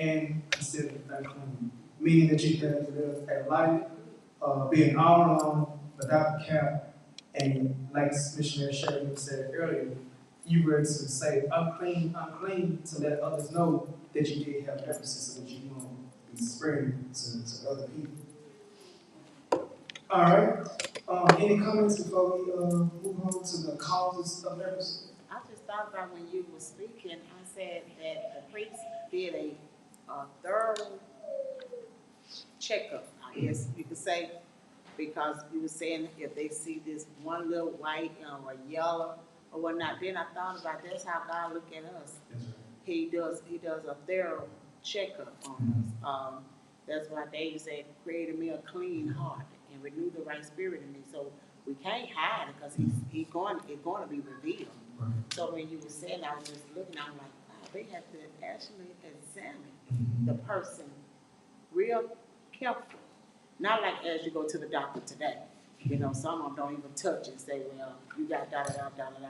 and considered unclean, meaning that you have to live a life being all alone, without cap, and like Missionary Sheridan said earlier, you were to say unclean, unclean, to let others know that you did have leprosy, so that you won't be spreading to other people. All right. Any comments before we move on to the causes of leprosy? I just thought about when you were speaking, I said that the priest did a thorough checkup, I guess you could say, because you were saying if they see this one little white or yellow or whatnot, then I thought about that's how God look at us. That's right. He does a thorough checkup on us. That's why David said, "Create in me a clean heart and renew the right spirit in me." So we can't hide it because it's going to be revealed. Right. So when you were saying, I was just looking, I'm like, wow, they have to actually examine the person real careful. Not like as you go to the doctor today. You know, some of them don't even touch and say, well, you got da-da-da, and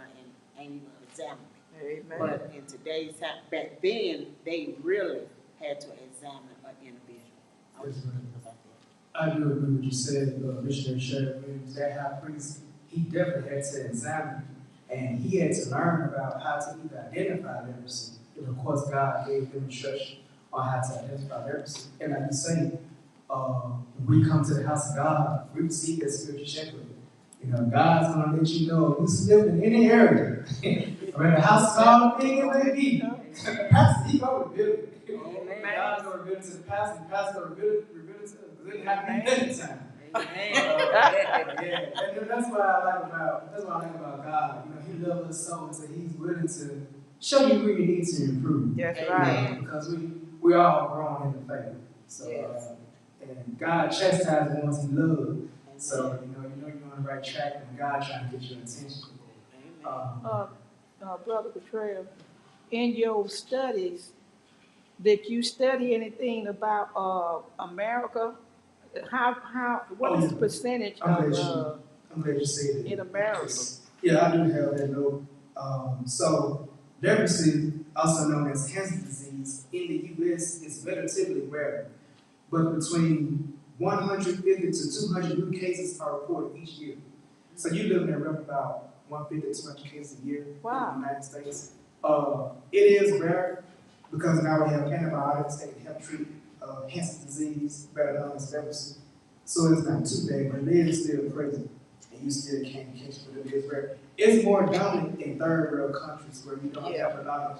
ain't even examine me. Amen. But in today's time, back then, they really had to examine an individual. I was thinking about that. I do agree with what you said, Missionary Sheriff Williams. That high priest, he definitely had to examine it, and he had to learn about how to even identify leprosy. And of course, God gave him instruction on how to identify leprosy. And like you say, when we come to the house of God, we receive that spiritual shepherd. You know, God's going to let you know if you slip in any area, or the house of God, big it may be. Pastor, he go reveal it. God's going to reveal it to the pastor, the pastor going to reveal it to us. It didn't happen any time. Yeah, and that's what I like about God. You know, He loves us so much that He's willing to show you where you need to improve. That's right. Because we all growing in the faith. So and God chastises the ones He loves. So you're on the right track, and God trying to get your attention. Brother Betrayal, in your studies, did you study anything about America? What is the percentage I'm of glad you said that. in America? Yeah, I do have that note. So leprosy, also known as Hansen's disease, in the U.S. is relatively rare, but between 150 to 200 new cases are reported each year. So you live in about 150 to 200 cases a year in the United States. It is rare because now we have antibiotics that can help treat Hansen's disease, better known as leprosy. So it's not too bad, but it is still present, and you still can't catch it, but it is rare. It's more dominant in third world countries where you don't have a lot of